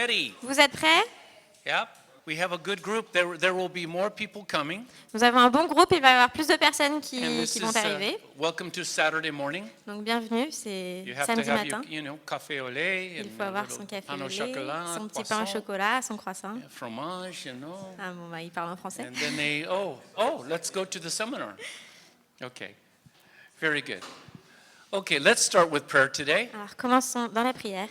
ready? Vous êtes prêts? Yep. We have a good group. There will be more people coming. Nous avons un bon groupe, il va y avoir plus de personnes And qui this vont is arriver. welcome to Saturday morning. Donc bienvenue, c'est You have samedi to have matin. your, café au lait Il and faut a avoir little son café pain au au lait, chocolat, son petit pain au croissant, chocolat, son croissant. fromage, Ah bon, bah, il parle en français. And then let's go to the seminar. Okay. Very good. Okay, let's start with prayer today. Alors commençons dans la prière.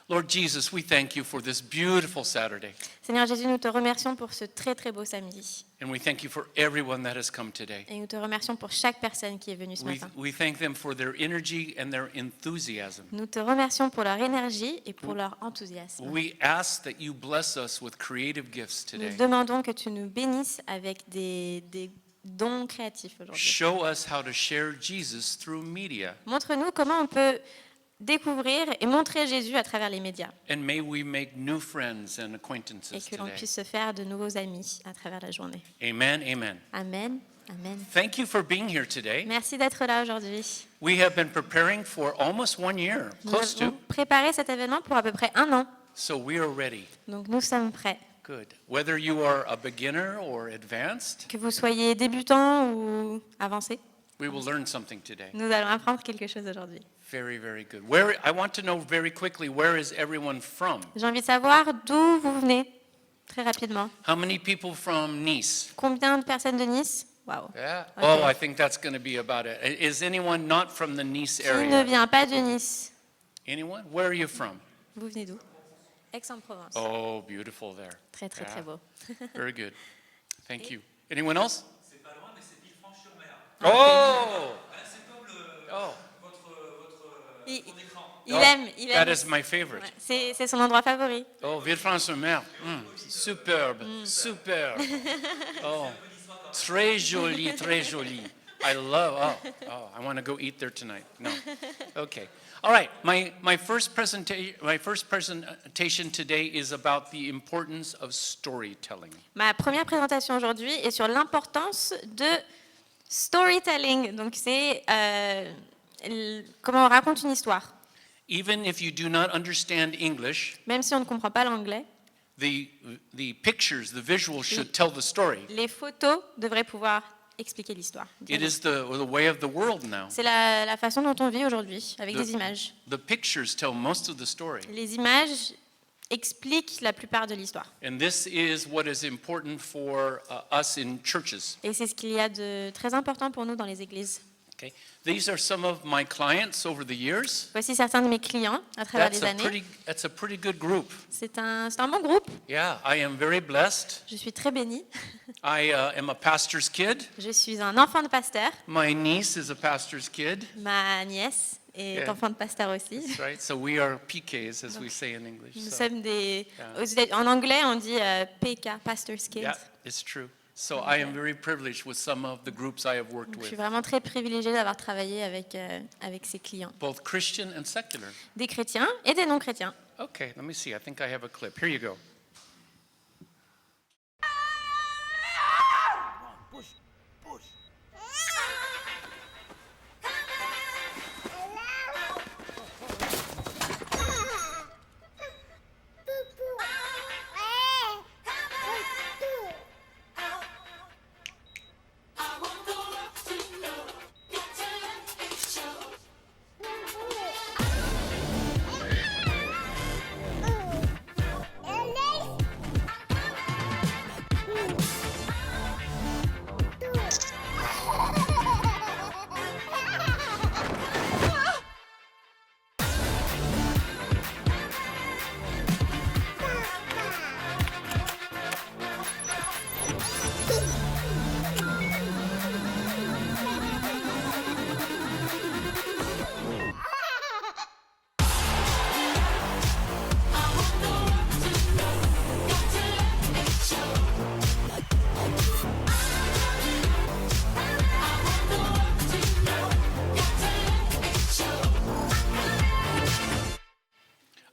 Lord Jesus, we thank you for this beautiful Saturday. Seigneur Jésus, nous te remercions pour ce très très beau samedi. And we thank you for everyone that has come today. Et nous te remercions pour chaque personne qui est venue ce matin. We thank them for their energy and their enthusiasm. Nous te remercions pour leur énergie et pour leur enthousiasme. We ask that you bless us with creative gifts Nous today. demandons que tu nous bénisses avec des dons créatifs aujourd'hui. Show us how to share Jesus through media. Montre-nous comment on peut découvrir et montrer Jésus à travers les médias And may we make new friends and et acquaintances que l'on today. puisse se faire de nouveaux amis à travers la journée. Amen, amen. Amen. Amen. Thank you for being here today. Merci d'être là aujourd'hui. We have been preparing for almost 1 year, Nous close avons to, préparé cet événement pour à peu près 1 an. so we are ready. Donc nous sommes prêts. Good. Whether you are a beginner or advanced, Que vous soyez débutant ou avancé, we will learn something today. nous allons apprendre quelque chose aujourd'hui. Very, very good. I want to know very quickly, where is everyone from? J'ai envie de savoir d'où vous venez, très rapidement. How many people from Nice? Combien de personnes de Nice? Waouh. Yeah. Okay. Oh, I think that's going to be about it. Is anyone not from the Nice Qui ne area? vient pas de Nice? Anyone? Where are you from? Vous venez d'où? Aix-en-Provence. Oh, beautiful there. Très très Yeah. très beau. Very good. Thank you. Anyone else? C'est pas loin, mais c'est Villefranche-sur-Mer. Oh! C'est comme Oh, Il, fond d'écran. il aime, il that aime. is my favorite. Ouais, c'est son endroit favori. Oh, Villefranche-sur-Mer. Superbe, superbe. Oh, très joli, très joli. I love, I want to go eat there tonight. No. Okay. All right. My first presentation today is about the importance of storytelling. Ma première présentation aujourd'hui est sur l'importance de storytelling. Donc c'est comment on raconte une histoire. Even if you do not understand English, Même si on ne comprend pas l'anglais, the pictures, the visuals should tell the story. les photos devraient pouvoir expliquer l'histoire. It is the way of the world now. C'est la façon dont on vit aujourd'hui, avec des images. The pictures tell most of the story. Les images expliquent la plupart de l'histoire. And this is what is important for us in churches. Et c'est ce qu'il y a de très important pour nous dans les églises. Okay? These are some of my clients over the years. Voici certains de mes clients à travers les années. That's a pretty good group. C'est un bon groupe. Yeah, I am very blessed. Je suis très bénie. I am a pastor's kid. Je suis un enfant de pasteur. My niece is a pastor's kid. Ma nièce est Yeah. enfant de pasteur aussi. That's right. So we are PKs, as we say in English. Nous So, sommes des... Yeah. En anglais, on dit PK, Pastor's Kids. yeah, it's true. So I am very privileged with some of the groups I have worked Je suis with, vraiment très privilégiée d'avoir travaillé avec ces clients. both Christian and secular. Des chrétiens et des non-chrétiens. Okay, let me see. I think I have a clip. Here you go.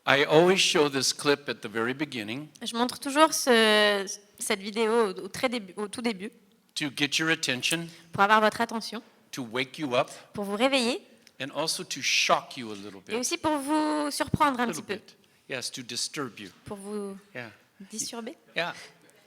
I always show this clip at the very beginning Je montre toujours cette vidéo au tout début to get your attention, pour avoir votre attention, to wake you up, pour vous réveiller and also to shock you a little et bit. aussi pour vous surprendre un petit peu. Yes, to disturb you. pour vous Yeah. disturber, Yeah.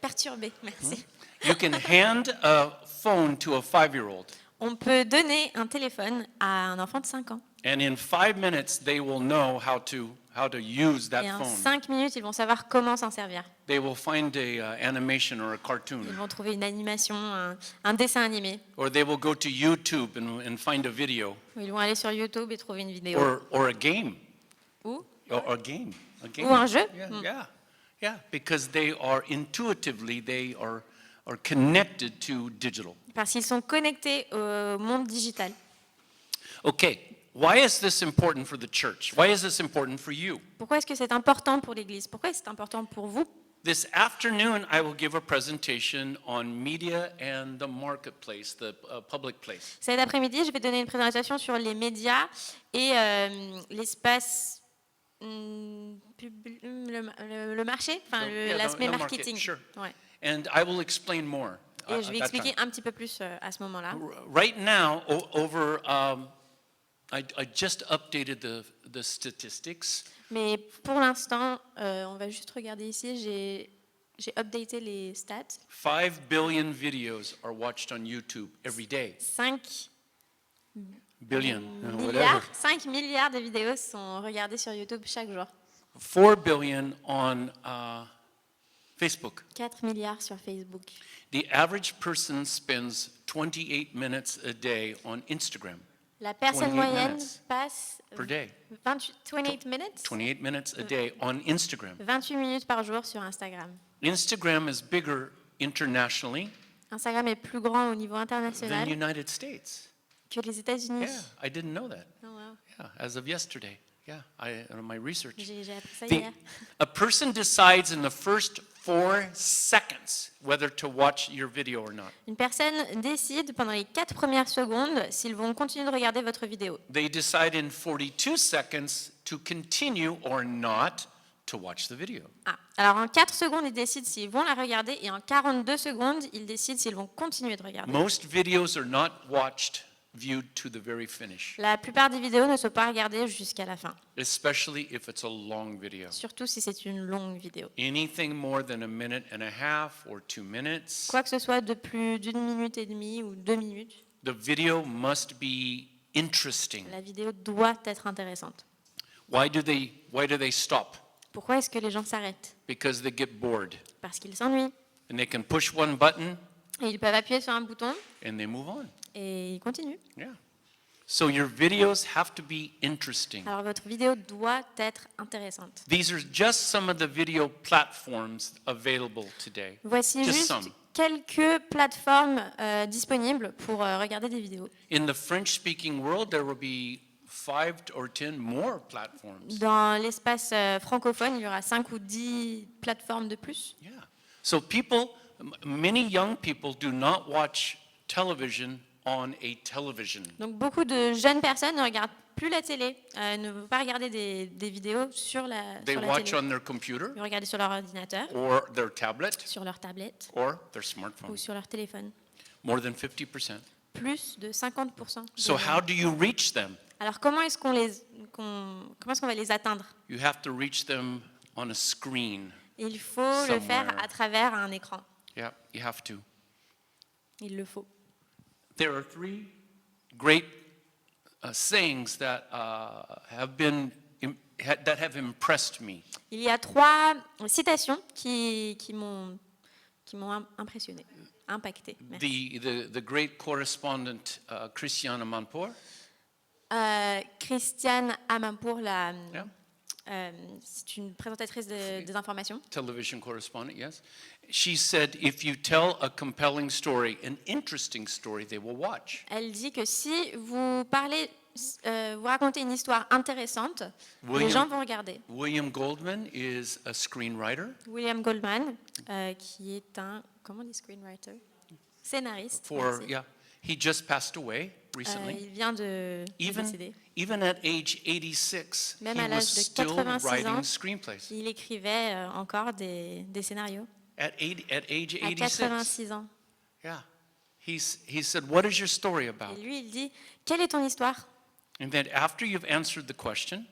perturber, merci. You can hand a phone to a 5-year-old, On peut donner un téléphone à un enfant de 5 ans. and in 5 minutes, they will know how to use that Et en phone. 5 minutes, ils vont savoir comment s'en servir. They will find a animation or a Ils cartoon, vont trouver une animation, un dessin animé. or they will go to YouTube and find a video, Ou ils vont aller sur YouTube et trouver une vidéo. or a game, Ou or a game, a game. Ou un jeu. Yeah, because they are intuitively they are connected to digital. parce qu'ils sont connectés au monde digital. Okay, why is this important for the church? Why is this important for you? Pourquoi est-ce que c'est important pour l'Église? Pourquoi c'est important pour vous? This afternoon, I will give a presentation on media and the marketplace, the public place. Cet après-midi, je vais donner une présentation sur les médias et l'espace, le marché, enfin Yeah, l'aspect the market, marketing. sure. Ouais. And I will explain more. Et je vais at that expliquer time. un petit peu plus à ce moment-là. Right now, I just updated the statistics. Mais pour l'instant, on va juste regarder ici. J'ai updaté les stats. 5 billion videos are watched on YouTube every day. 5 Billion, whatever. milliards, 5 milliards de vidéos sont regardées sur YouTube chaque jour. 4 billion on Facebook. 4 milliards sur Facebook. The average person spends 28 minutes a day on Instagram. La personne 28 moyenne minutes passe per day. 28 minutes 28 minutes a day on Instagram. 28 minutes par jour sur Instagram. Instagram is bigger internationally Instagram est plus grand au niveau than international United States. que les États-Unis. Yeah, I didn't know that. Oh, wow. Yeah, as of yesterday. Yeah, my research. J'ai appris ça The- hier. a person decides in the first 4 seconds whether to watch your video or not. Une personne décide pendant les 4 premières secondes s'ils vont continuer de regarder votre vidéo. They decide in 42 seconds to continue or not to watch the video. Ah, alors en 4 secondes, ils décident s'ils vont la regarder et en 42 secondes, ils décident s'ils vont continuer de regarder. Most videos are not viewed to the very finish, La plupart des vidéos ne sont pas regardées jusqu'à la fin, especially if it's a long video. surtout si c'est une longue vidéo. Anything more than a minute and a half or 2 minutes, Quoi que ce soit de plus d'une minute et demie ou 2 minutes, the video must be interesting. la vidéo doit être intéressante. Why do they stop? Pourquoi est-ce que les gens s'arrêtent? Because they get bored. Parce qu'ils s'ennuient. And they can push one button Et ils peuvent appuyer sur un bouton and they move on. et ils continuent. Yeah. So your videos have to be interesting. Alors votre vidéo doit être intéressante. These are just some of the video platforms available today. Voici Just juste some. quelques plateformes disponibles pour regarder des vidéos. In the French-speaking world, there will be 5 or 10 more platforms. Dans l'espace francophone, il y aura 5 ou 10 plateformes de plus. Yeah. So many young people do not watch television on a television. Donc beaucoup de jeunes personnes ne regardent plus la télé, ne vont pas regarder des vidéos sur la They watch télé. on their computer Ils vont regarder sur leur ordinateur, or their tablet sur leur tablette or their ou smartphone. sur leur téléphone. More than 50%. Plus de 50%. So how do you reach them? Alors comment est-ce qu'on va les atteindre? You have to reach them on a screen. Il faut le faire Somewhere. à travers un écran. Yeah, you have to. Il le faut. There are 3 great sayings that that have impressed me. Il y a 3 citations qui m'ont impressionné, impacté. Merci. The great correspondent Christiane Amanpour, Christiane Amanpour, yeah, c'est une présentatrice des informations. television correspondent, yes. She said, if you tell a compelling story, an interesting story, they will watch. Elle dit que si vous vous racontez une histoire intéressante, William- les gens vont regarder. William Goldman is a screenwriter William Goldman, qui est comment on dit screenwriter? Scénariste. merci. yeah, he just passed away recently. Il vient de décéder. Even at age 86, Même he à was l'âge de still 86 writing ans, screenplays. il écrivait encore des scénarios. At age À 86, 86 ans. yeah. He said, what is your story about? Et lui, il dit, quelle est ton histoire? And then after you've answered the question,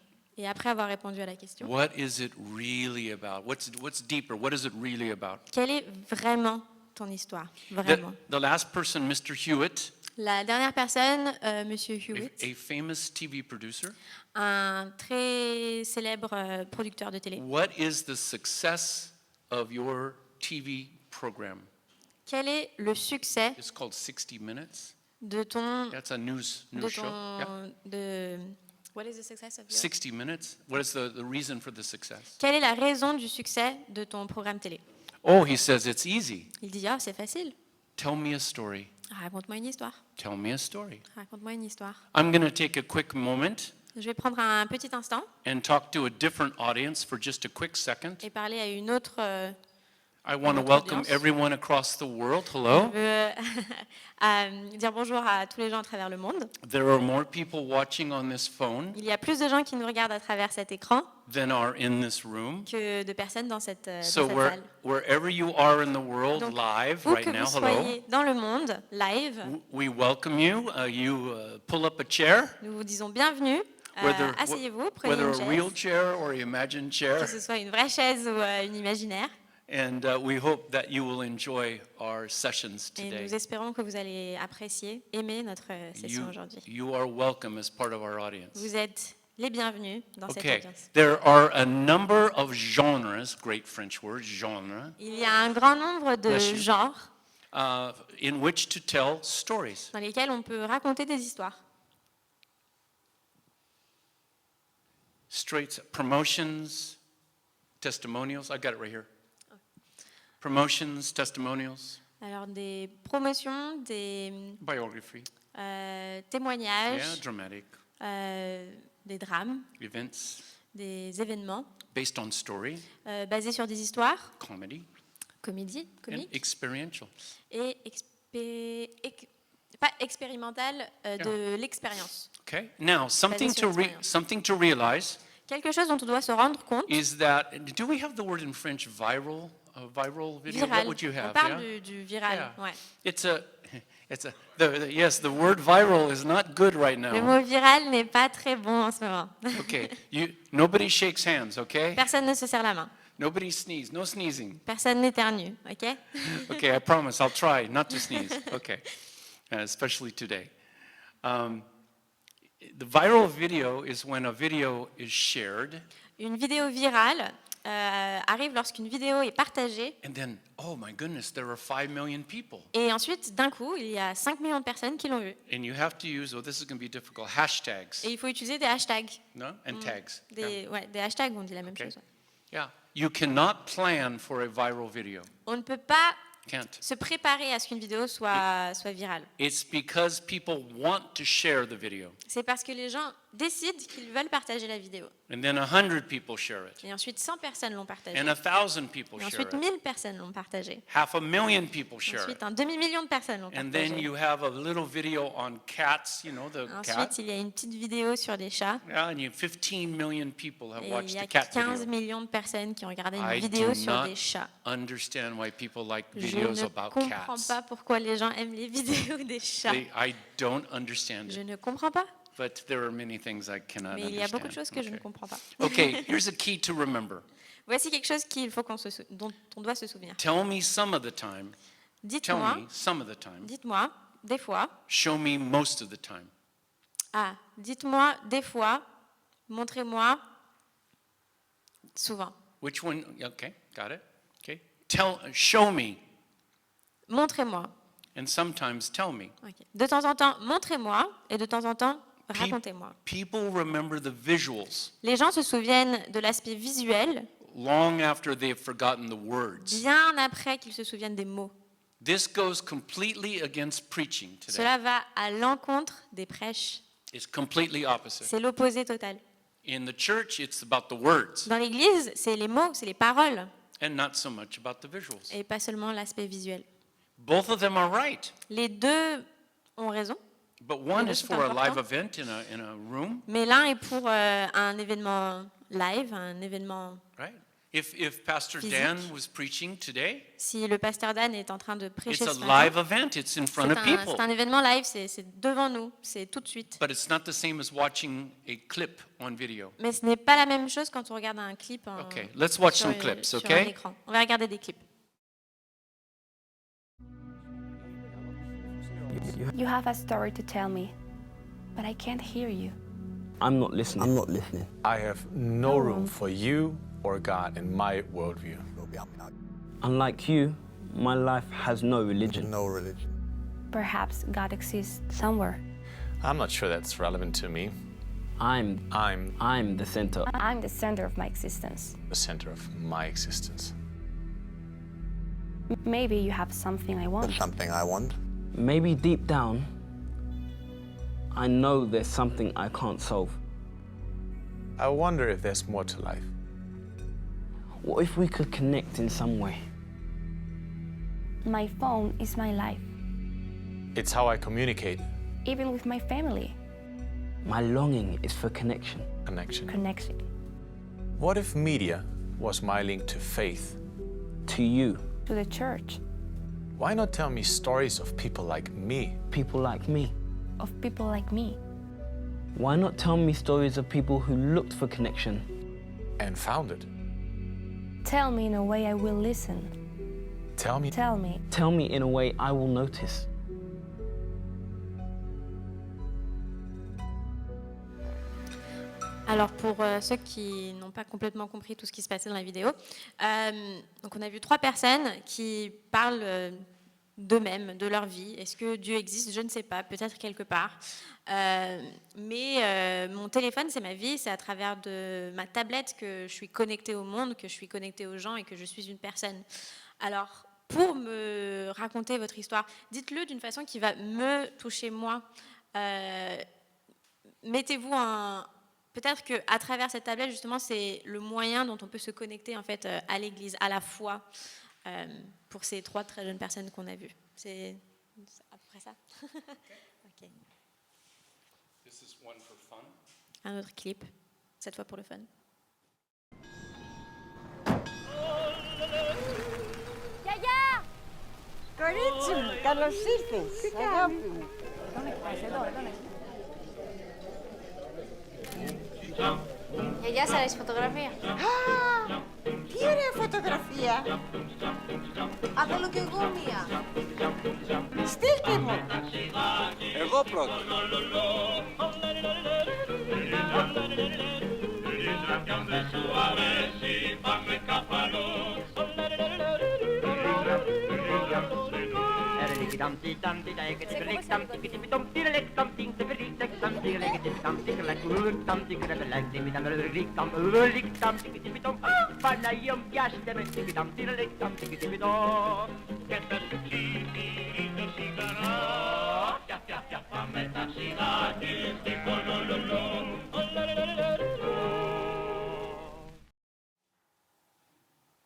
Et après avoir répondu à la question, what is it really about? What's deeper? What is it really about? quelle est vraiment ton histoire? The, Vraiment. the last person, Mr. Hewitt, La dernière personne, Monsieur Hewitt, a famous TV producer. un très célèbre producteur de télé. What is the success of your TV program? Quel est le succès It's called 60 Minutes. de ton That's a news show. Yeah. What is the success of your- 60 Minutes. What is the reason for the success? Quelle est la raison du succès de ton programme télé? Oh, he says it's easy. Il dit c'est facile. Tell me a story. Raconte-moi une histoire. Tell me a story. Raconte-moi une histoire. I'm going to take a quick moment Je vais prendre un petit instant and talk to a different audience for just a quick second. et parler à une autre. I want to notre welcome audience. everyone across the world. Je Hello. veux dire bonjour à tous les gens à travers le monde. There are more people watching on this phone Il y a plus de gens qui nous regardent à travers cet écran than are in this room. que de personnes dans cette So salle. wherever you are in the world Donc, live Où right que now, vous hello. soyez dans le monde, live, We welcome you. You pull up a chair, nous vous disons bienvenue. whether, Asseyez-vous, prenez whether une a chaise, real chair or imagined chair, que ce soit une vraie chaise ou une imaginaire. and we hope that you will enjoy our sessions Et today. nous espérons que vous allez apprécier, aimer notre session You, aujourd'hui. you are welcome as part of our audience. Vous êtes les bienvenus dans cette Okay, audience. there are a number of genres, great French word, genre, Il y a un grand nombre de Bless you. genres in which to tell stories. dans lesquels on peut raconter des histoires. Straight promotions, testimonials. I got it right here. Promotions, testimonials, Alors des promotions, des biography, témoignages, yeah, dramatic des drames, events des événements based on story, basés sur des histoires, comedy, comédie, and comiques, experiential. et pas expérimentales, de l'expérience. Okay. Now, something sur to l'expérience. something to realize Quelque chose dont on doit se rendre compte, is that do we have the word in French viral? A viral video? What viral. would you On have? parle Yeah? du viral. Yeah. Ouais. It's a yes. The word viral is not good right Le now. mot viral n'est pas très bon en ce moment. Okay. Nobody shakes hands. Okay. Personne ne se serre la main. Nobody sneeze. No sneezing. Personne n'éternue, ok? Okay, I promise I'll try not to sneeze. Okay, especially today. The viral video is when a video is shared, Une vidéo virale arrive lorsqu'une vidéo est partagée and then, oh my goodness, there are 5 million people. et ensuite, d'un coup, il y a 5 millions de personnes qui l'ont vue. And you have to use, oh, this is going to be difficult, hashtags, Et il faut utiliser des hashtags. no? And tags. Des hashtags, on dit la même Okay. chose. Ouais. Yeah. You cannot plan for a viral video. On ne peut pas Can't. se préparer à ce qu'une vidéo soit virale. It's because people want to share the video. C'est parce que les gens décident qu'ils veulent partager la vidéo. And then 100 people share it. Et ensuite, 100 personnes l'ont partagée. And 1,000 people Et share ensuite, it. 1000 personnes l'ont partagée. 500,000 people share it. Ensuite, un demi-million de personnes l'ont And then partagée. you have a little video on cats, you know, the cat. Ensuite, il y a une petite vidéo sur des chats. Yeah, and 15 million people have Et il watched y a the cat 15 video. millions de personnes qui ont regardé une I vidéo do sur not des chats. understand why people like Je videos ne about comprends cats. pas pourquoi les gens aiment les vidéos des chats. I don't understand Je it. ne comprends pas, But there are many things I cannot mais il y a beaucoup de understand. choses que je ne Okay. comprends pas. Okay, here's a key to remember. Voici quelque chose dont on doit se souvenir. Tell me some of the time. Tell Dites-moi, me some of the time. dites-moi, des fois, Show me most of the time. dites-moi, des fois, montrez-moi, souvent. Which one? Okay, got it. Okay. Show me, Montrez-moi. and sometimes tell me. Ok. De temps en temps, montrez-moi, et de temps en temps, racontez-moi. People remember the visuals Les gens se souviennent de l'aspect visuel long after they've forgotten the words. bien après qu'ils se souviennent des mots. This goes completely against preaching today. Cela va à l'encontre des prêches. It's completely opposite. C'est l'opposé total. In the church, it's about the words Dans l'Église, c'est les mots, c'est les paroles, and not so much about the visuals. et pas seulement l'aspect visuel. Both of them are right, Les deux ont raison, but one deux is sont for a live importants. event in a room, mais l'un est pour un événement live, un événement right? If Pastor Physique. Dan was preaching today, Si le pasteur Dan est en train de it's prêcher a ce matin, live event. It's in front of people. c'est un événement live, c'est devant nous, c'est tout de suite. But it's not the same as watching a clip on video. Mais ce n'est pas la même chose quand on regarde un clip Okay, let's watch sur, some clips, sur un okay? écran. On va regarder des clips. You have a story to tell me, but I can't hear you. I'm not listening. I'm not listening. I have no room for you or God in my worldview. Unlike you, my life has no religion. No religion. Perhaps God exists somewhere. I'm not sure that's relevant to me. I'm the center. I'm the center of my existence. The center of my existence. Maybe you have something I want. There's something I want. Maybe deep down, I know there's something I can't solve. I wonder if there's more to life. What if we could connect in some way? My phone is my life, It's how I communicate. even with my family. My longing is for connection. Connection. Connection. What if media was my link to faith? To you, To the church, Why not tell me stories of people like me? people like me. of people like me. Why not tell me stories of people who looked for connection? And found it. Tell me in a way I will listen. Tell me. Tell me. Tell me in a way I will notice. Alors pour ceux qui n'ont pas complètement compris tout ce qui se passait dans la vidéo, donc on a vu 3 personnes qui parlent d'eux-mêmes, de leur vie. Est-ce que Dieu existe? Je ne sais pas, peut-être quelque part. Mais mon téléphone, c'est ma vie, c'est à travers de ma tablette que je suis connectée au monde, que je suis connectée aux gens et que je suis une personne. Alors, pour me raconter votre histoire, dites-le d'une façon qui va me toucher moi. Mettez-vous un... Peut-être qu'à travers cette tablette, justement, c'est le moyen dont on peut se connecter en fait, à l'Église, à la foi, pour ces 3 très jeunes personnes qu'on a vues. C'est à peu près ça. Ok. This is one for fun. Un autre clip, cette fois pour le fun. Carissimo, καλωσήρθες, αγάπη μου. Γιαγιά, σ' αρέσει η φωτογραφία? Τι ωραία φωτογραφία. Α, θέλω κι εγώ μία. Στείλτε μου. Εγώ πρώτο.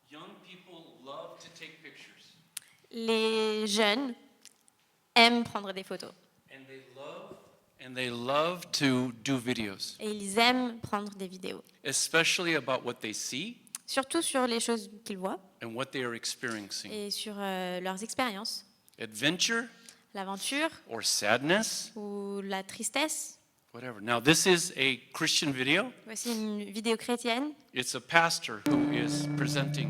Young people love to take pictures, Les jeunes aiment prendre des photos and they love to do videos, et ils aiment prendre des vidéos, especially about what they see surtout sur les choses qu'ils voient and what they are experiencing. et sur leurs expériences, Adventure l'aventure or sadness, ou la tristesse. whatever. Now, this is a Christian video. Voici une vidéo chrétienne. It's a pastor who is presenting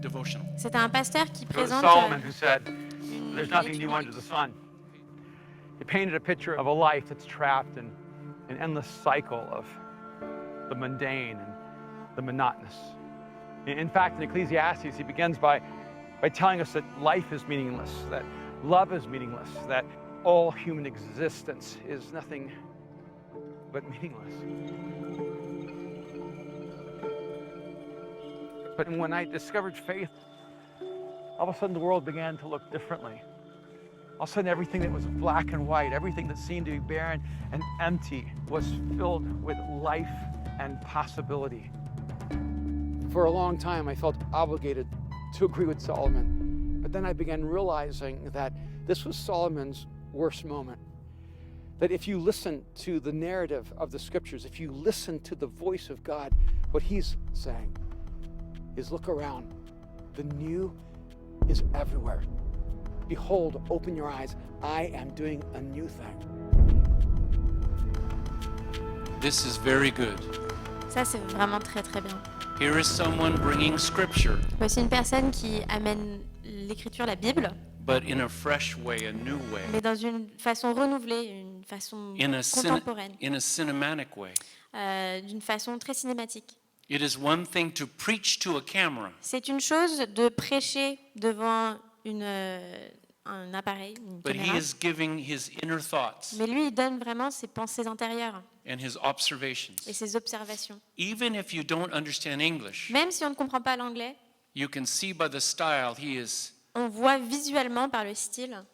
devotional. C'est un pasteur qui It was présente Solomon who said, une there's nothing lecture new under the sun. He painted a picture of a life that's trapped in an endless cycle of the mundane and the monotonous. In fact, in Ecclesiastes, he begins by telling us that life is meaningless, that love is meaningless, that all human existence is nothing but meaningless. But when I discovered faith, all of a sudden the world began to look differently. All of a sudden everything that was black and white, everything that seemed to be barren and empty was filled with life and possibility. For a long time, I felt obligated to agree with Solomon. But then I began realizing that this was Solomon's worst moment. That if you listen to the narrative of the scriptures, if you listen to the voice of God, what he's saying is look around. The new is everywhere. Behold, open your eyes. I am doing a new thing. This is very good. Ça, c'est vraiment très très bien. Here is someone bringing scripture, Voici une personne qui amène l'écriture, la Bible, but in a fresh way, a new way, mais dans une façon renouvelée, une façon contemporaine, in a cinematic way. d'une façon très cinématique. It is one thing to preach to a camera, C'est une chose de prêcher devant un appareil, une but he caméra, is giving his inner thoughts mais lui, il donne vraiment ses pensées intérieures and his observations. et ses observations. Even if you don't understand English, Même si on ne comprend pas l'anglais, you can see by the style he is on voit visuellement par le style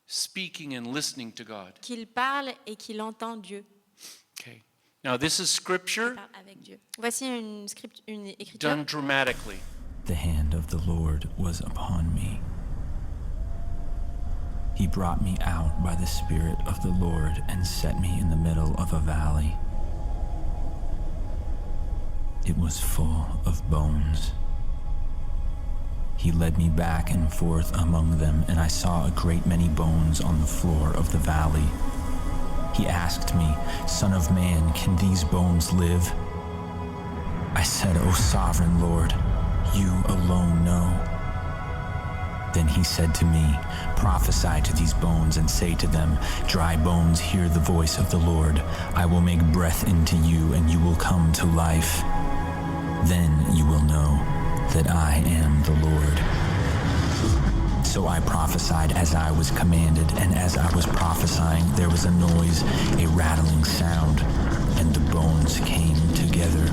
speaking and listening to God. qu'il parle et qu'il entend Dieu, Okay. Now this is scripture qu'il parle avec Dieu. Voici une écriture done dramatically. The hand of the Lord was upon me. He brought me out by the Spirit of the Lord and set me in the middle of a valley. It was full of bones. He led me back and forth among them, and I saw a great many bones on the floor of the valley. He asked me, Son of man, can these bones live? I said, O sovereign Lord, you alone know. Then he said to me, Prophesy to these bones and say to them, Dry bones, hear the voice of the Lord. I will make breath into you, and you will come to life. Then you will know that I am the Lord. So I prophesied as I was commanded, and as I was prophesying, there was a noise, a rattling sound, and the bones came together,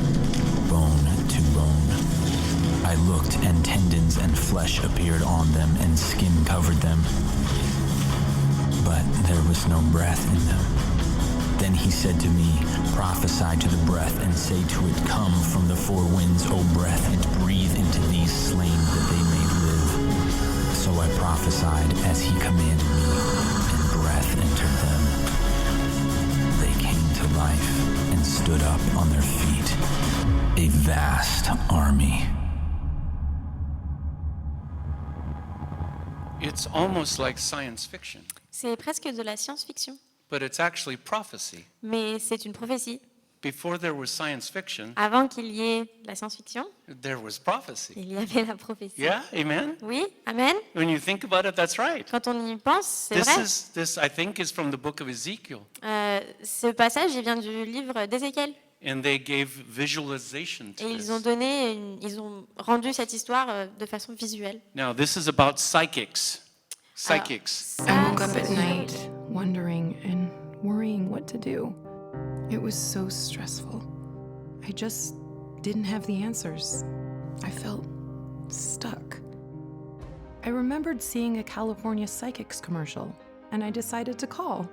bone to bone. I looked, and tendons and flesh appeared on them, and skin covered them. But there was no breath in them. Then he said to me, Prophesy to the breath, and say to it, Come from the four winds, O breath, and breathe into these slain that they may live. So I prophesied as he commanded me, and breath entered them. They came to life and stood up on their feet, a vast army. It's almost like science fiction, C'est presque de la science-fiction, but it's actually prophecy. mais c'est une prophétie. Before there was science fiction, Avant qu'il y ait la science-fiction, there was prophecy. il y avait la prophétie. Yeah, amen? Oui, amen. When you think about it, that's right. Quand on y pense, c'est vrai. This I think is from the book of Ezekiel. Ce passage, il vient du livre d'Ézéchiel. And they gave visualization to Et ils this. ont rendu cette histoire de façon visuelle. Now, this is about psychics. Psychics. I woke up at night wondering and worrying what to do. It was so stressful. I just didn't have the answers. I felt stuck. I remembered seeing a California Psychics commercial, and I decided to call.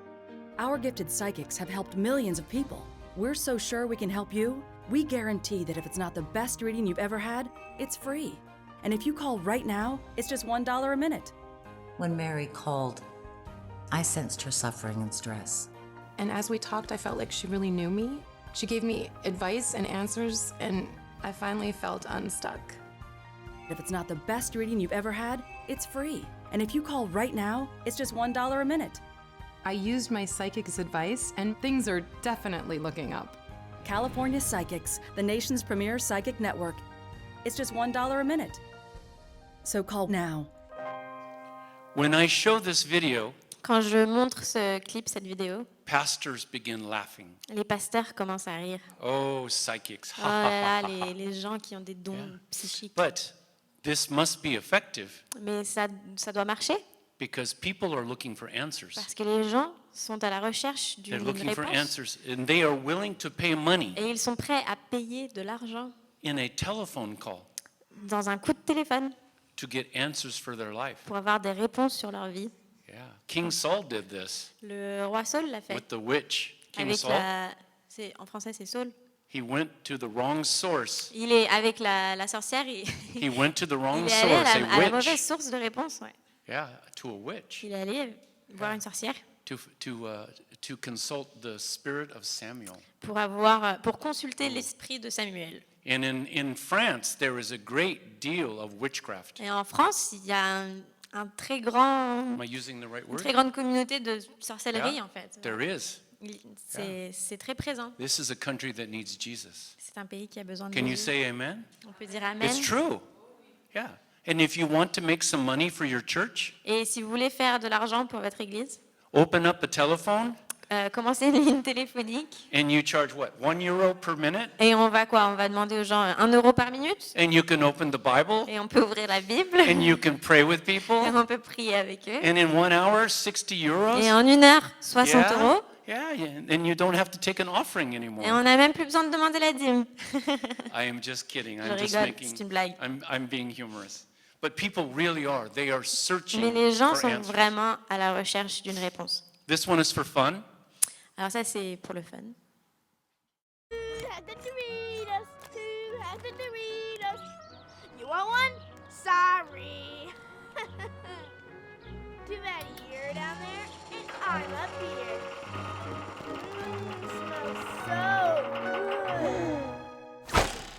Our gifted psychics have helped millions of people. We're so sure we can help you, we guarantee that if it's not the best reading you've ever had, it's free. And if you call right now, it's just $1 a minute. When Mary called, I sensed her suffering and stress. And as we talked, I felt like she really knew me. She gave me advice and answers, and I finally felt unstuck. If it's not the best reading you've ever had, it's free. And if you call right now, it's just $1 a minute. I used my psychic's advice, and things are definitely looking up. California Psychics, the nation's premier psychic network. It's just $1 a minute. So call now. When I show this video, Quand je montre ce clip, cette vidéo, pastors begin laughing. les pasteurs commencent à rire. Oh, psychics. Oh là là, les gens qui ont des dons psychiques. But this must be effective Mais ça doit marcher because people are looking for answers. parce que les gens sont à la recherche They're d'une looking for réponse. answers and they are willing to pay money Et ils sont prêts à payer de l'argent in a telephone call dans un coup de téléphone to get answers for their life. pour avoir des réponses sur leur vie. Yeah. King Saul did this Le roi Saul l'a fait. with the witch. King Avec Saul, en français, c'est Saul. he went to the wrong source. Il est avec la sorcière. He went to the wrong Il est allé source, à la a mauvaise witch. source de réponse. Ouais. Yeah, to a witch. Il est allé voir une sorcière To consult the spirit of Samuel. pour consulter l'esprit de Samuel. And in France, there is a great deal of witchcraft. Et en France, il y a un très grand, Am I using the right une word? très grande communauté de sorcellerie, Yeah, en fait. there is. C'est très présent. This is a country that needs Jesus. C'est un pays qui a besoin de Can you Jésus. say amen? On peut dire amen. It's true. Yeah. And if you want to make some money for your church, Et si vous voulez faire de l'argent pour votre église, open up a telephone commencez une ligne téléphonique. and you charge what? €1 per minute? Et on va quoi? On va demander aux gens 1 euro par minute. And you can open the Bible Et on peut ouvrir la Bible. and you can pray with people. Et on peut prier avec eux. And in 1 hour, 60 euros. Et en 1 heure, 60 euros. Yeah, and you don't have to take an offering Et anymore. on n'a même plus besoin de demander la dîme. I am just kidding. Je I'm just rigole, making. c'est une blague. I'm being humorous. But people really are. They are searching Mais les gens for sont answers. vraiment à la recherche d'une réponse. This one is for fun. Alors ça, c'est pour le fun. You want one? Sorry. Too bad you're down there and I'm up here. Smells so good.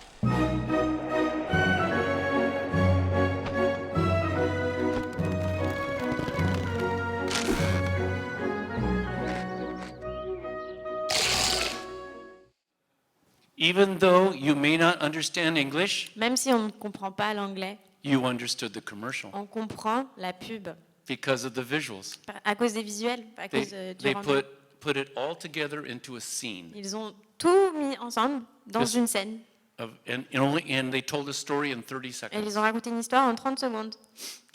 Even though you may not understand English, Même si on ne comprend pas l'anglais, you understood the commercial on comprend la pub because of the visuals. à cause des visuels, à cause du They rendu. put it all together into a scene. Ils ont tout mis ensemble dans Yes. une scène. And they told a story in 30 Et ils seconds. ont raconté une histoire en 30 secondes.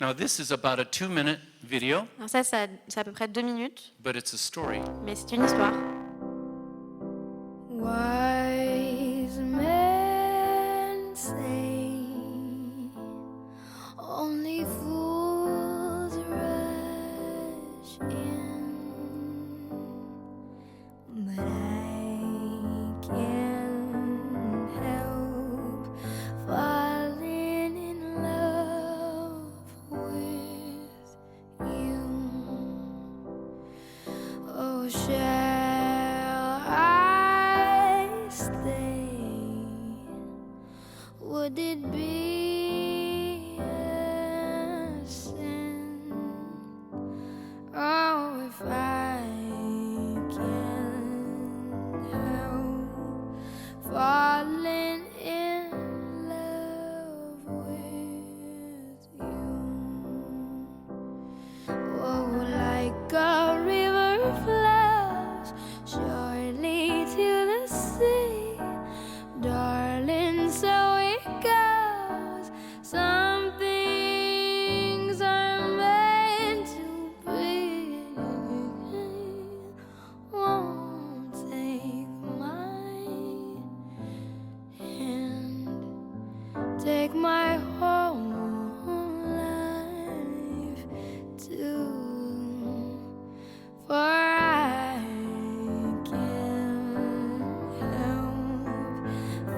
Now this is about a 2-minute video, Alors ça, c'est à peu près 2 minutes, but it's a story. mais c'est une histoire. Wise men say only fools rush in, but I can't help falling in love with you. Oh, shall I stay? Would it be a sin? Oh, if I can't help falling in love with you. Oh, like a river flows surely to the sea, darling, so it goes. Some things are meant to be. Won't take my hand, take my whole life too, for I can't help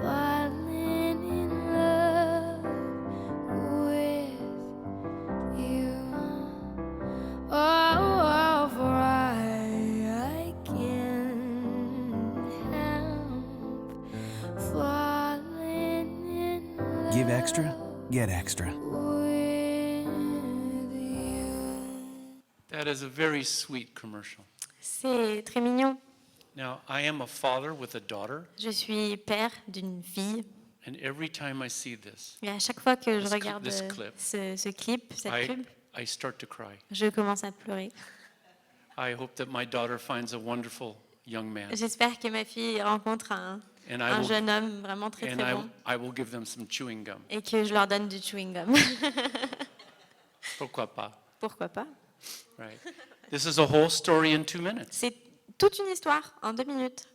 falling in love with you. Oh, for I can't help falling in love. Give extra, get extra. That is a very sweet commercial. C'est très mignon. Now, I am a father with a daughter, Je suis père d'une fille. and every time I see this, Et à chaque fois que je This cl- regarde this clip, ce clip, cette pub, I start to cry. je commence à pleurer. I hope that my daughter finds a wonderful young man. J'espère que ma fille rencontre And I un will- jeune homme vraiment très And très bon I will give them some chewing gum. et que je leur donne du chewing gum. Pourquoi pas? Pourquoi pas? Right. This is a whole story in 2 minutes, C'est toute une histoire en 2 minutes,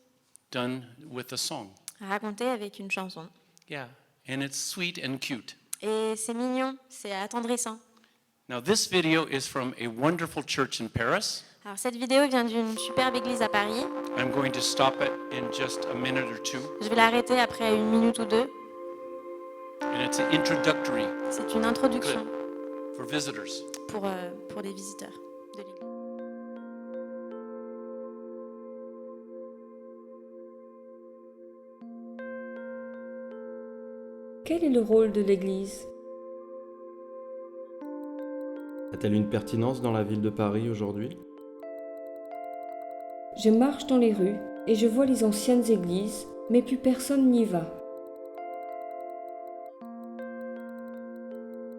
done with a song. racontée avec une chanson. Yeah, and it's sweet and cute. Et c'est mignon, c'est attendrissant. Now, this video is from a wonderful church in Paris. Alors cette vidéo vient d'une superbe église à Paris. I'm going to stop it in just a minute or two. Je vais l'arrêter après 1 minute ou 2. And it's an introductory C'est une introduction for visitors. pour les visiteurs de l'église. quel est le rôle de l'Église? A-t-elle une pertinence dans la ville de Paris aujourd'hui? Je marche dans les rues et je vois les anciennes églises, mais plus personne n'y va.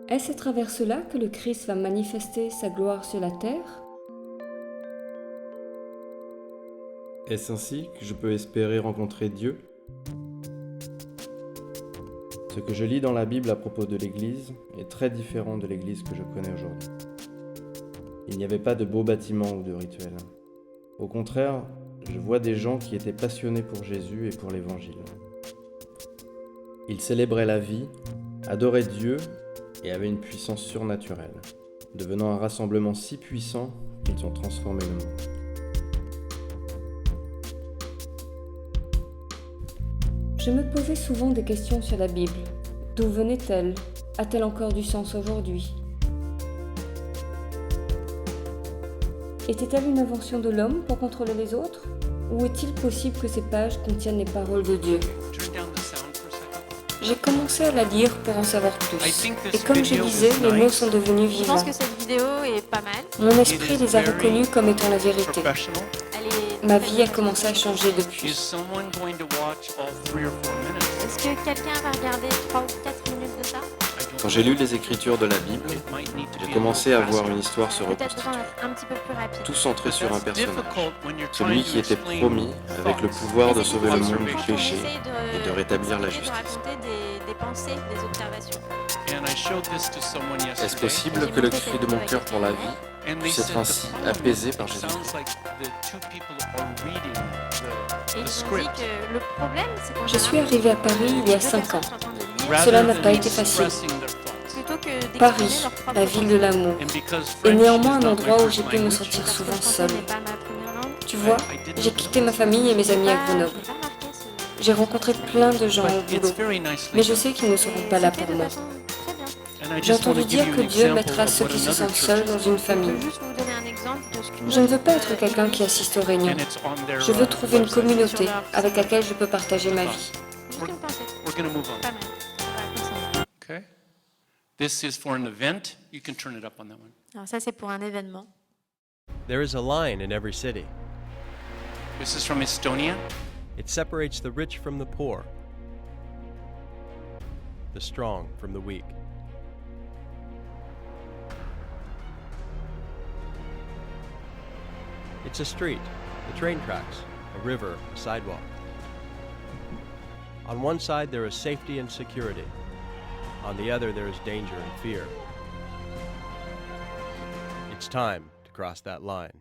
Est-ce à travers cela que le Christ va manifester sa gloire sur la terre? Est-ce ainsi que je peux espérer rencontrer Dieu? Ce que je lis dans la Bible à propos de l'Église est très différent de l'Église que je connais aujourd'hui. Il n'y avait pas de beaux bâtiments ou de rituels. Au contraire, je vois des gens qui étaient passionnés pour Jésus et pour l'Évangile. Ils célébraient la vie, adoraient Dieu et avaient une puissance surnaturelle, devenant un rassemblement si puissant qu'ils ont transformé le monde. Je me posais souvent des questions sur la Bible. D'où venait-elle? A-t-elle encore du sens aujourd'hui? Était-elle une invention de l'homme pour contrôler les autres? Ou est-il possible que ces pages contiennent les paroles de Dieu? J'ai commencé à la lire pour en savoir plus. Et comme je disais, les mots sont devenus Je vivants. pense que cette vidéo est pas mal. Mon esprit les a reconnus comme étant la vérité. Ma vie a commencé à changer depuis. Est-ce que quelqu'un va regarder 3 ou 4 minutes de ça? Quand j'ai lu les Écritures de la Bible, j'ai commencé à voir une histoire se Peut-être reconstituer, un petit peu plus rapide. tout centré sur un personnage, celui qui était promis avec le pouvoir de sauver le monde du péché et de rétablir la justice. Raconter des pensées, des observations. Est-ce possible que le cri de mon cœur pour la vie puisse être ainsi apaisé par Jésus? Et ils ont dit que le problème, c'est qu'on Je suis arrivée à Paris il y a 5 ans. Cela n'a pas été facile. Paris, la ville de l'amour, est néanmoins un endroit où j'ai pu me sentir souvent seule. Tu vois, j'ai quitté ma famille et mes amis à Grenoble. J'ai rencontré plein de gens au boulot, mais je sais qu'ils ne seront pas là pour moi. J'ai entendu dire que Dieu mettra ceux qui se sentent seuls dans une famille. Je ne veux pas être quelqu'un qui assiste aux réunions. Je veux trouver une communauté avec laquelle je peux partager ma vie. We're going to move on. Okay. This is for an event. You can turn it up on that one. Alors ça, c'est pour un événement. There is a line in every city. This is from Estonia. It separates the rich from the poor, the strong from the weak. It's a street, the train tracks, a river, a sidewalk. On one side there is safety and security. On the other there is danger and fear. It's time to cross that line.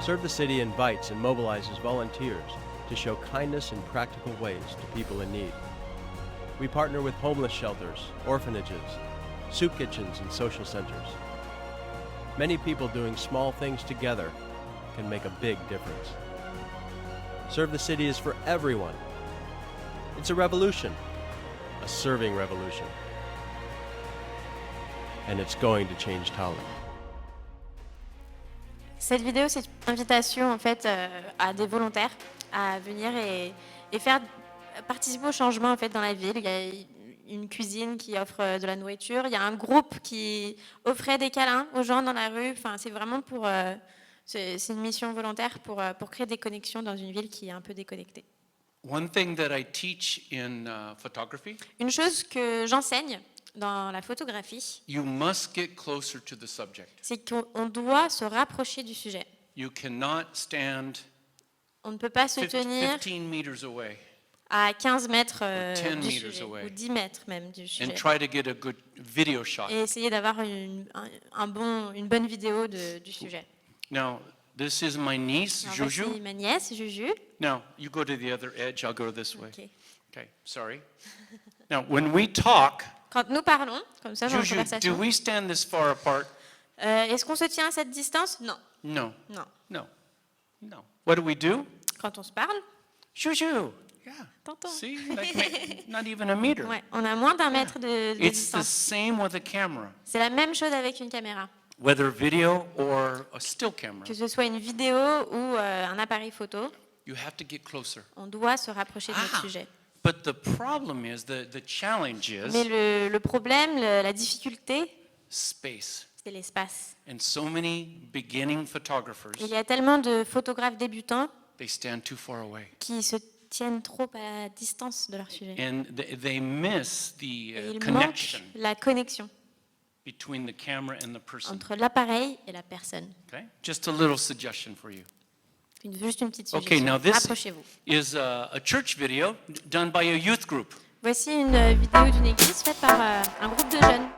Serve the City invites and mobilizes volunteers to show kindness in practical ways to people in need. We partner with homeless shelters, orphanages, soup kitchens, and social centers. Many people doing small things together can make a big difference. Serve the City is for everyone. It's a revolution, a serving revolution. And it's going to change Tallinn. Cette vidéo, c'est une invitation en fait à des volontaires à venir et faire participer au changement en fait dans la ville. Il y a une cuisine qui offre de la nourriture. Il y a un groupe qui offrait des câlins aux gens dans la rue. Enfin, c'est vraiment pour c'est une mission volontaire pour créer des connexions dans une ville qui est un peu déconnectée. One thing that I teach in photography. Une chose que j'enseigne dans la photographie, You must get closer to the subject. c'est qu'on doit se rapprocher du sujet. You cannot stand On ne peut pas se tenir 15 meters away à 15 mètres 10 du meters sujet, away. ou 10 mètres même du sujet, and try to get a good video shot. et essayer d'avoir une bonne vidéo du sujet. Now, this is my niece, Alors, Juju. voici ma nièce, Juju. Now, you go to the other edge, I'll go this way. Ok. Okay, sorry. Now, when we talk, Quand nous parlons, comme ça dans la Juju, do conversation, we stand this far apart? est-ce qu'on se tient à cette distance? Non. No. Non. No. No. What do? Quand on se parle, Juju. Yeah. T'entends. See? Like not even a meter. Ouais, on a moins d'1 mètre de It's the distance. same with a camera. C'est la même chose avec une caméra. whether video or a still camera, Que ce soit une vidéo ou un appareil photo, you have to get closer. on doit se rapprocher de notre sujet. But the problem is, the challenge Mais is le problème, la difficulté, space. c'est l'espace. And so many beginning photographers, Il y a tellement de photographes débutants they stand too far away. qui se tiennent trop à distance de leur sujet. And they miss the Et il connection manque la connexion between the camera and the person. entre l'appareil et la personne. Okay? Just a little suggestion for you. Juste une petite Okay, suggestion. now this Rapprochez-vous. is a church video done by a youth group. Voici une vidéo d'une église faite par un groupe de jeunes.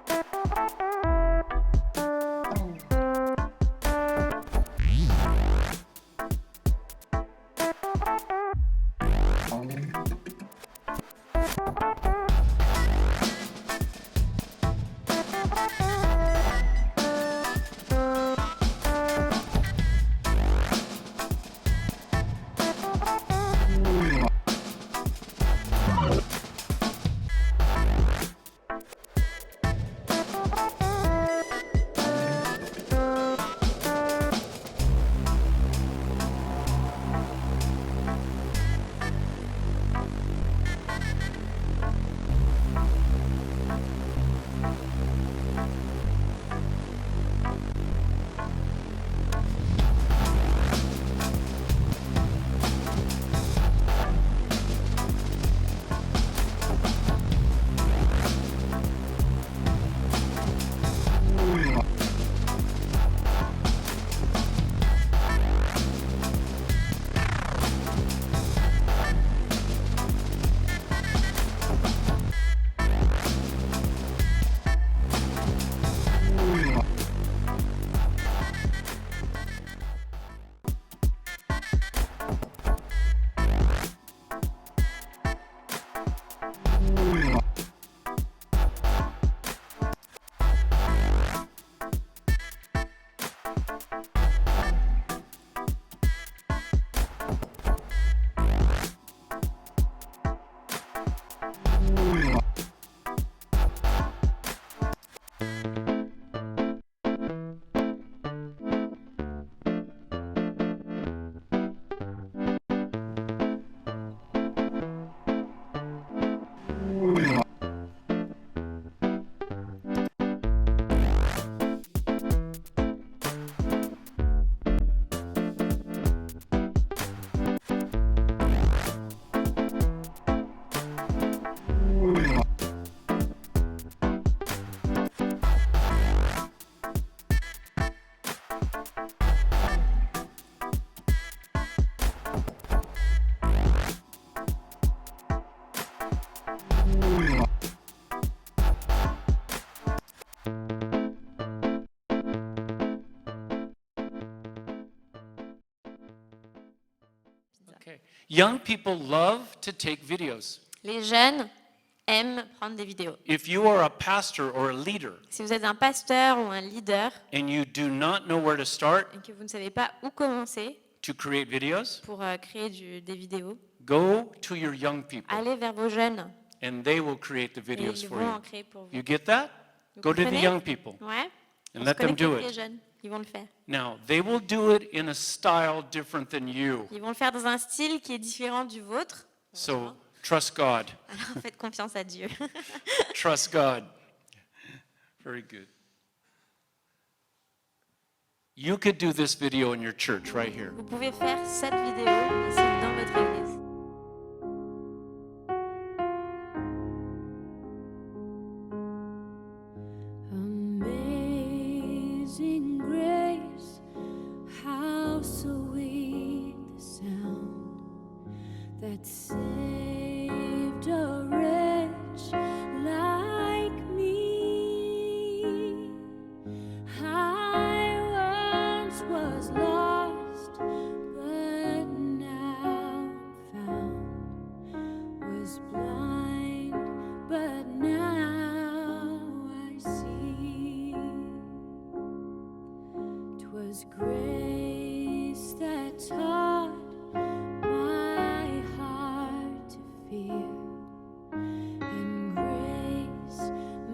Okay. Young people love to take videos. Les jeunes aiment prendre des vidéos. If you are a pastor or a leader Si vous êtes un pasteur ou un leader and you do not know where to start et que vous ne savez pas où commencer to create videos, pour créer des vidéos, go to your young people allez vers vos jeunes. and they will create the Et videos ils for vont en you. créer pour vous. You get that? Vous Go to the comprenez? young people Ouais. and On let se them connecte do avec les it. jeunes. Ils vont le faire. Now, they will do it in a style different than you. Ils vont le faire dans un style qui est différent du vôtre. So, trust God. Alors faites confiance à Dieu. Trust God. Very good. You could do this video in your church right here. Vous pouvez faire cette vidéo ici dans votre église. Amazing grace, how sweet the sound that saved a wretch like me. I once was lost, but now I'm found. Was blind, but now I see. 'Twas grace that taught my heart to fear, and grace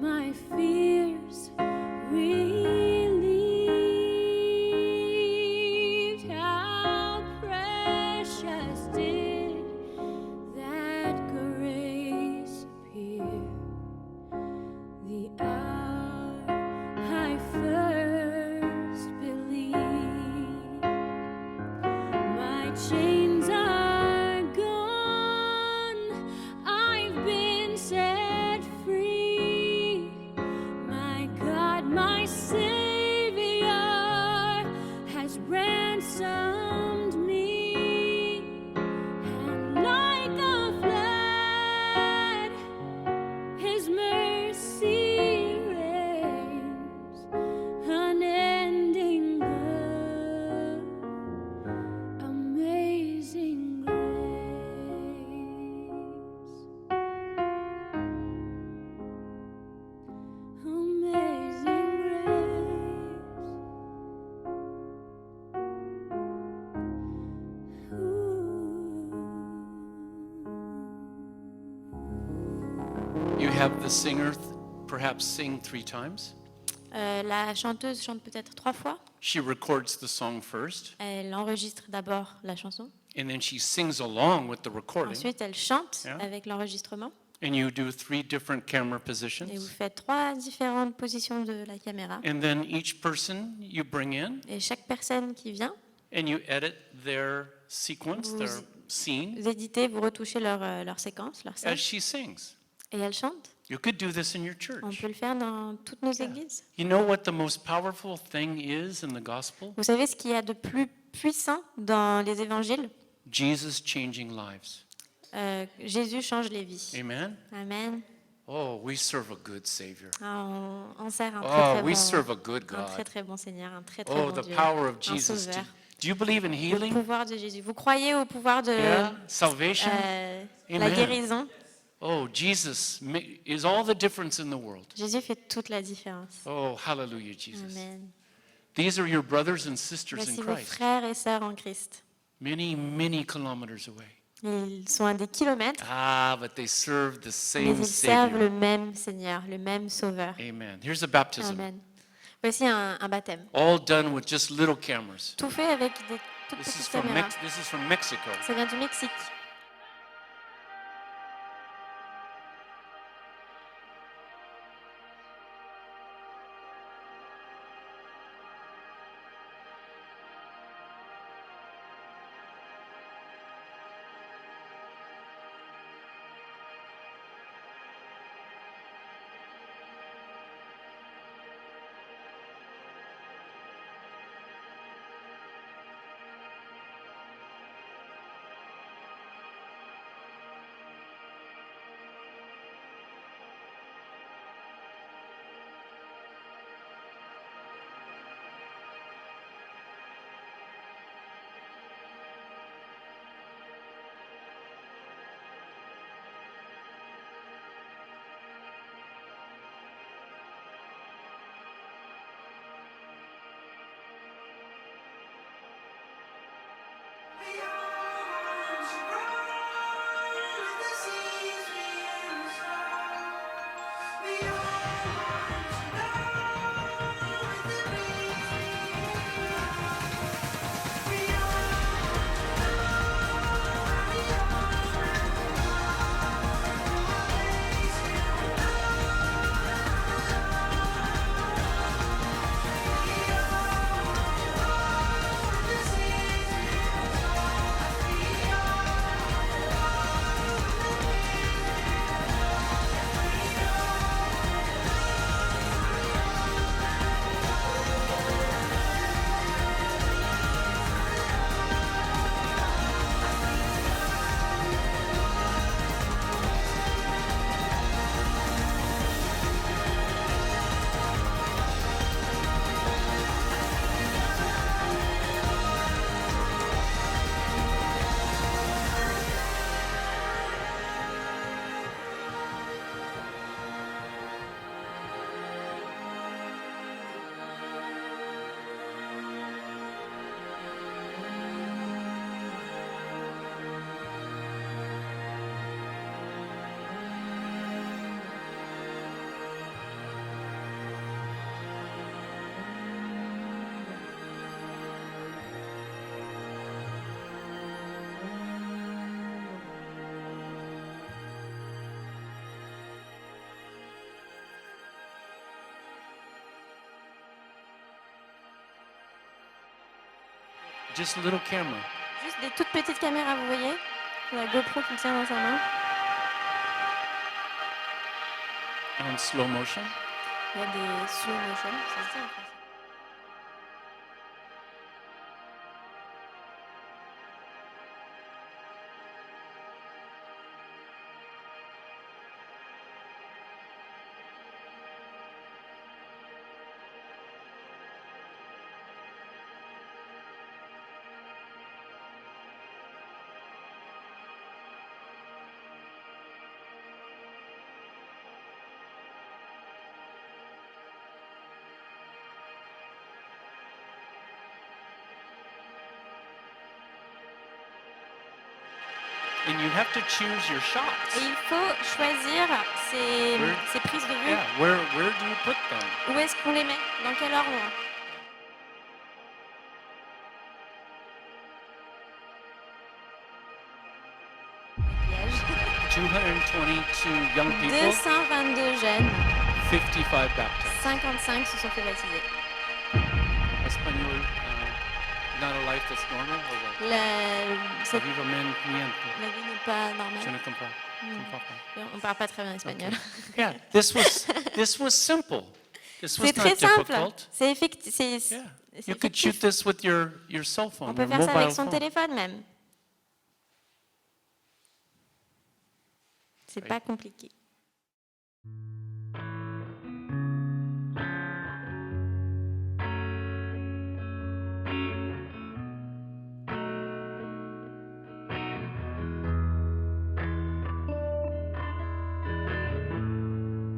my fears relieved. have the singer perhaps sing 3 times. La chanteuse chante peut-être 3 fois. She records the song first, Elle enregistre d'abord la chanson. and then she sings along with the recording. Ensuite, elle chante Yeah. avec l'enregistrement. And you do 3 different camera Et vous positions. faites 3 différentes positions de la caméra. And then each person you bring in, Et chaque personne qui vient, and you edit their sequence, Vous- their scene, vous éditez, vous retouchez leur séquence, leur scène. as she sings. Et elle chante. You could do this in your On church. peut le faire dans toutes nos églises. You know what the most powerful thing is in the gospel? Vous savez ce qu'il y a de plus puissant dans les évangiles? Jesus changing lives. Jésus change les vies. Amen. Amen. Oh, we serve a good Savior. Ah, on sert un Oh, très, très we bon, serve a good un très God. très bon Seigneur, un très très Oh, bon the Dieu, power of un Jesus. sauveur. Do you believe in Le healing? pouvoir de Jésus. Vous croyez au pouvoir de Yeah, salvation. la Amen. guérison? Oh, Jesus is all the difference in the world. Jésus fait toute la différence. Oh, hallelujah, Jesus. Amen. These are your brothers and sisters in Voici vos Christ, frères et sœurs en Christ. many, many kilometers away. Ils sont à des kilomètres, Ah, but they serve the mais same ils servent Savior. le même Seigneur, le même Sauveur. Amen. Here's a baptism, Amen. Voici un baptême. all done with just little cameras. Tout fait avec des toutes This is petites from caméras. This is from Mexico. Ça vient du Mexique. Just a little camera. Juste des toutes petites caméras, vous voyez? La GoPro qu'il tient dans sa main. On slow motion. Il y a des slow motion, ça se dit en français. And you have to choose your Et shots. il faut choisir ses prises de vue. Yeah, where do you put them? Où est-ce qu'on les met? Dans quel ordre? Piège. 222 young people, 222 jeunes, 55 baptized. 55 se sont fait baptiser. Espagnol, not a life that's normal, or what? La vie n'est pas normale. Je ne comprends pas. On parle pas très bien espagnol. Yeah, this was simple. This was C'est très not simple. difficult. C'est effectif. Yeah. You could shoot this with your cell phone, On peut your faire ça avec mobile son phone. téléphone même. C'est pas compliqué.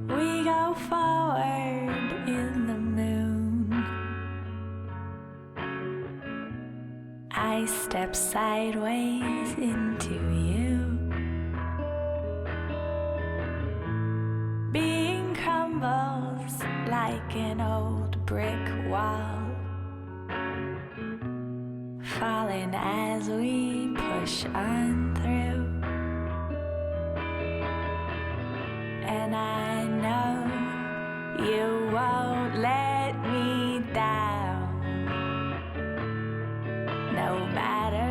We go forward in the moon. I step sideways into you. Being crumbles like an old brick wall. Falling as we push on through. And I know you won't let me down. No matter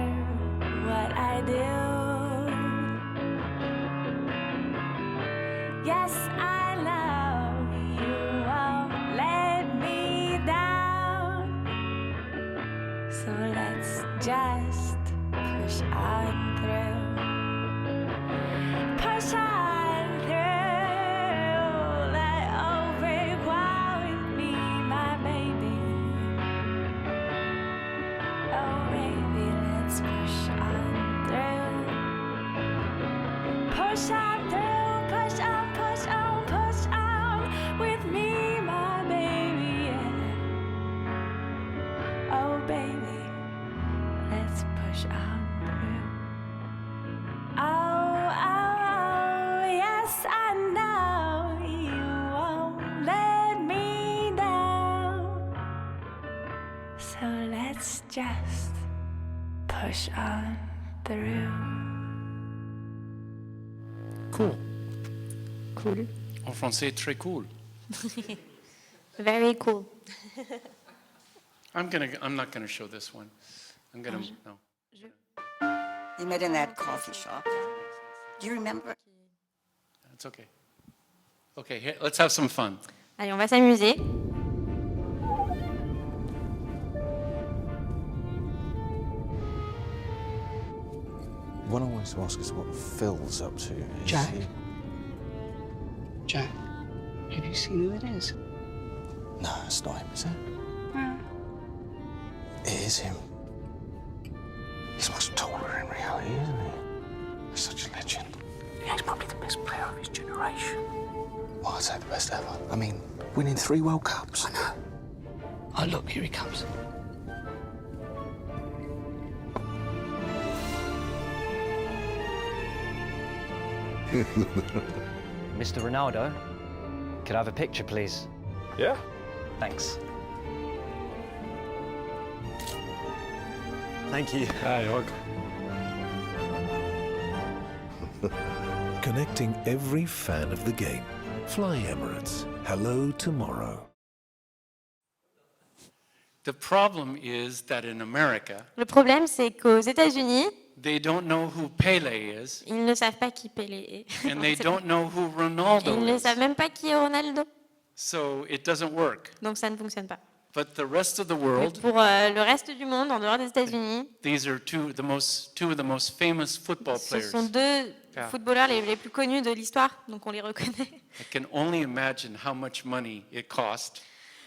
what I do. Yes, I know you won't let me down. So let's just push on through. Push on through. Let overwhelm me, my baby. Oh, baby, let's push on through. Push on through, push on, push on, push on with me, my baby. Yeah. Oh, baby, let's push on through. Oh, oh, yes, I know you won't let me down. So let's just push on through. Cool. Cool. En français, très cool. Very cool. I'm not gonna show this one. No. He met in that coffee shop. Do you remember? It's okay. Okay, here, let's have some fun. Allez, on va s'amuser. What I wanted to ask is what Phil's up to. Is Jack? he- Jack, have you seen who it is? No, it's not him, is it? Well, It is him. He's much taller in reality, isn't he? He's such a legend. yeah, he's probably the best player of his generation. Well, I'd say the best ever. I mean, winning 3 World Cups. I know. Oh, look, here he comes. Mr. Ronaldo, could I have a picture, please? Yeah. Thanks. Thank you. Ah, you're welcome. Connecting every fan of the game. Fly Emirates. Hello tomorrow. The problem is that in America, Le problème, c'est qu'aux États-Unis, they don't know who Pele is, ils ne savent pas qui Pelé est. and they don't know who Et Ronaldo ils ne is. savent même pas qui est Ronaldo. So it doesn't work. Donc ça ne fonctionne pas. But the rest of the Mais world, pour le reste du monde, en dehors des États-Unis, these are two of the most famous football ce players. sont deux Yeah. footballeurs les plus connus de l'histoire, donc on les reconnaît. I can only imagine how much money it cost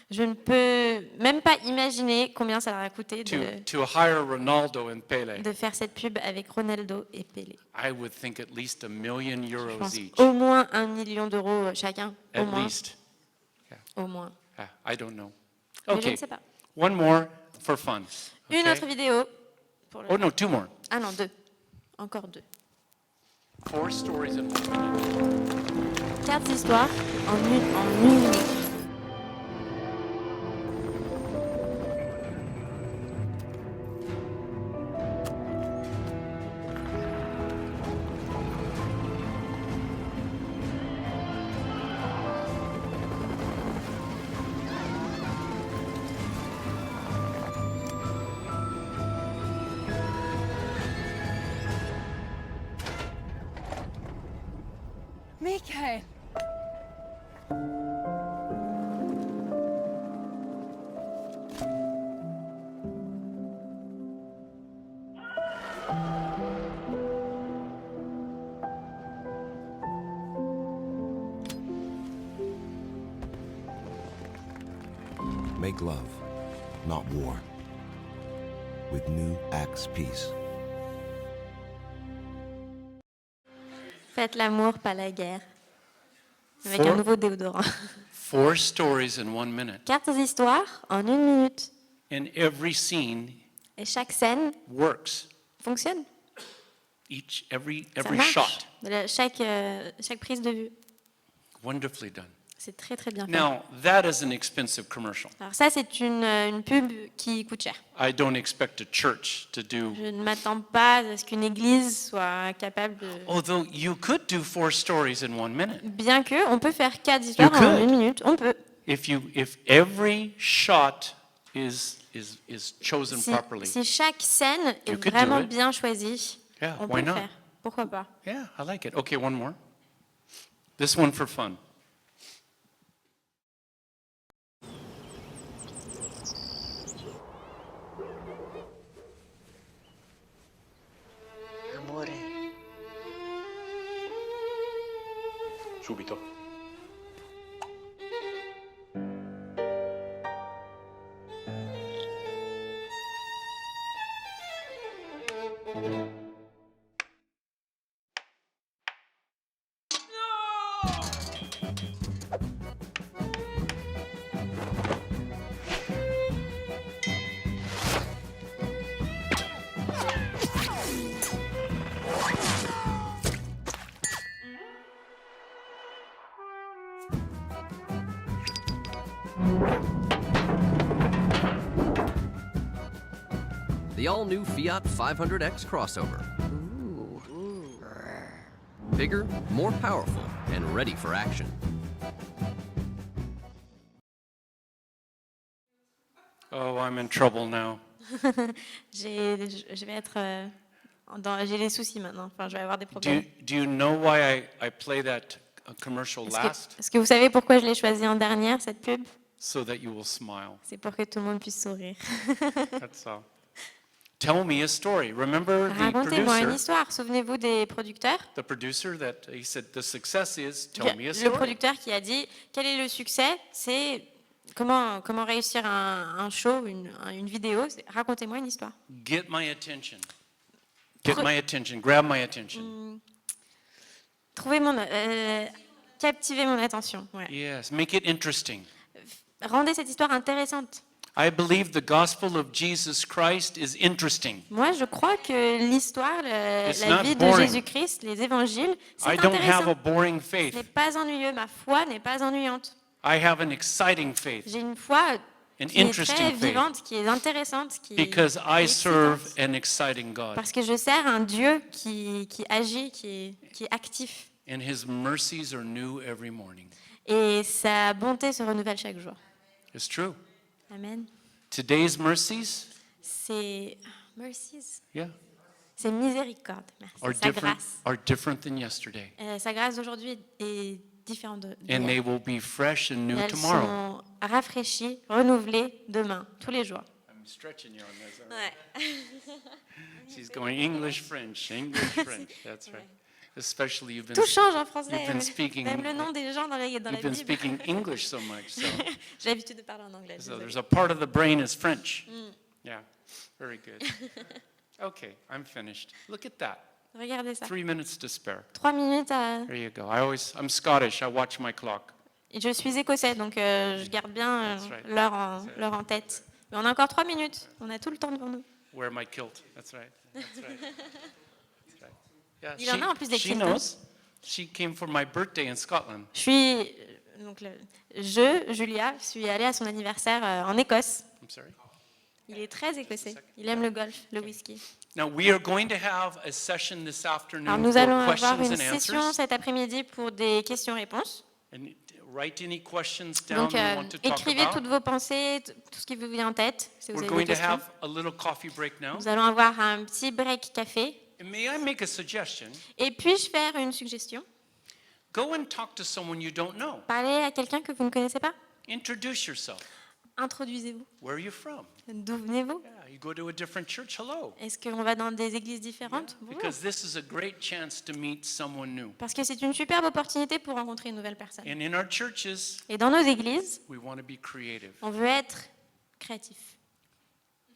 Je ne peux même pas imaginer combien ça leur a coûté to hire Ronaldo and Pele. de faire cette pub avec Ronaldo et Pelé. I would think at least $1 million Je pense each. au moins 1 million d'euros chacun. Au At moins. least. Au moins. I don't know. Mais je Okay, ne sais pas. one more for fun. Une okay? autre vidéo. Pour le... Oh no, 2 more. Ah non, 2. Encore 2. 4 stories in 1 minute. 4 histoires en une minute. Mikael. Make love, not war. With new Axe Peace. Faites l'amour, pas la guerre. Avec un nouveau déodorant. 4 stories in 1 minute. 4 histoires en une minute. And every scene Et chaque scène works. fonctionne. Every Ça marche. shot. Chaque prise de vue. Wonderfully done. C'est très très bien fait. Now, that is an expensive commercial. Alors ça, c'est une pub qui coûte cher. I don't expect a church to do. Je ne m'attends pas à ce qu'une église soit capable de... Although you could do 4 stories in 1 minute. Bien que, on peut faire 4 histoires en could. une minute. On peut. If every shot is chosen properly. Si chaque scène est You could do vraiment it. bien choisie, Yeah, on peut why le not? faire. Pourquoi pas? Yeah, I like it. Okay, one more. This one for fun. Amore. Subito. The all-new Fiat 500X crossover. Bigger, more powerful, and ready for action. Oh, I'm in trouble now. Je vais être j'ai des soucis maintenant. Enfin, je vais avoir des Do problèmes. you know why I play that commercial last? Est-ce que vous savez pourquoi je l'ai choisi en dernière, cette pub? So that you will smile. C'est pour que tout le monde puisse sourire. That's all. Tell me a story. Remember the Racontez-moi une producer? histoire. Souvenez-vous des producteurs. The producer that he said the success is tell me a Le story. producteur qui a dit quel est le succès, c'est comment réussir un show, une vidéo. Racontez-moi une histoire. Get my attention. Get my attention. Grab my attention. Captivez mon attention. Ouais. Yes. Make it interesting. Rendez cette histoire intéressante. I believe the gospel of Jesus Christ is interesting. Moi, je crois que l'histoire, It's la not vie de boring. Jésus-Christ, les évangiles, c'est I don't have intéressant. a boring Ce faith. n'est pas ennuyeux. Ma foi n'est pas ennuyante. I have an exciting faith. J'ai une foi An qui est très interesting faith. vivante, qui est intéressante, qui Because I est serve excitante. an exciting God. Parce que je sers un Dieu qui agit, qui est actif. And his mercies are new every morning. Et sa bonté se renouvelle chaque jour. It's true. Amen. Today's mercies, C'est mercies. yeah, C'est miséricorde. Merci. Sa grâce. are different than yesterday. Sa grâce d'aujourd'hui est différente de And they d'hier. will be fresh and new Elles tomorrow. sont rafraîchies, renouvelées demain, tous les jours. I'm stretching you on this. Ouais. She's going English, French, English, French. That's right. Especially you've been. Tout change en français. You've been speaking. Même le nom des gens dans la You've Bible. been speaking English so much. So, J'ai l'habitude de parler en anglais. so désolée. there's a part of the brain is French. Mm. Yeah, very good. Okay, I'm finished. Look at that. Regardez ça. 3 minutes to spare. 3 minutes à... There you go. I'm Scottish. I watch my clock. Et je suis écossais, donc je garde bien That's right. l'heure en tête. Mais on a encore 3 minutes. On a tout le temps devant nous. Wear my kilt. That's right. That's right. That's right. Yeah, Il en a en plus des she cryptos. knows. She came for my birthday in Scotland. Julia, je suis allée à son anniversaire en Écosse. I'm sorry. Il est très écossais. Il aime le golf, le whisky. Now we are going to have a session this Alors afternoon nous for allons avoir questions une and session answers. cet après-midi pour des questions-réponses. And write any questions down Donc you want to talk écrivez about. toutes vos pensées, tout ce qui vous vient en tête, si vous We're avez des going to questions. have a little coffee break now. Nous allons avoir un petit break café. And may I make a suggestion? Et puis-je faire une suggestion? Go and talk to someone you don't know. Parlez à quelqu'un que vous ne connaissez pas. Introduce yourself. Introduisez-vous. Where are you from? D'où venez-vous? Yeah, you go to a different church. Hello. Est-ce qu'on va dans des églises différentes? Bonjour. Because this is a great chance to meet someone new. Parce que c'est une superbe opportunité pour rencontrer une nouvelle personne. And in our churches, Et dans nos églises, we want to be creative. on veut être créatif.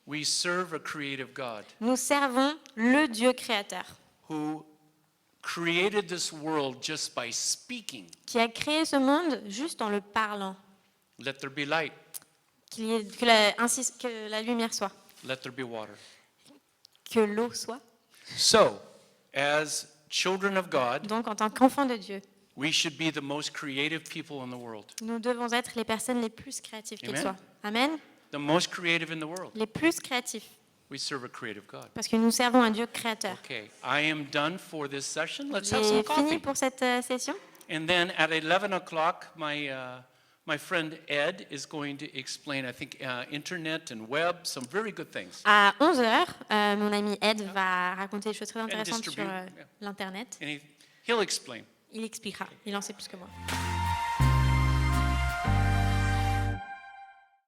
We serve a creative God Nous servons le Dieu créateur who created this world just by speaking. qui a créé ce monde juste en le parlant. Let there be light. Que la lumière soit, Let there be water. que l'eau soit. So, as children of God, Donc en tant qu'enfants de Dieu, we should be the most creative people in the world. nous devons être les personnes les plus créatives qu'elles Amen. soient. Amen. The most creative in the world. Les plus créatifs, We serve a creative God. parce que nous servons un Dieu créateur. Okay, I am done for this session. Let's have J'ai some fini coffee. pour cette session. And then at 11 o'clock, my friend Ed is going to explain, I think, internet and web, some very good things. À 11h, mon ami Ed va raconter des choses très intéressantes sur distribute, l'Internet. And he'll explain. Il expliquera, il en sait plus que moi.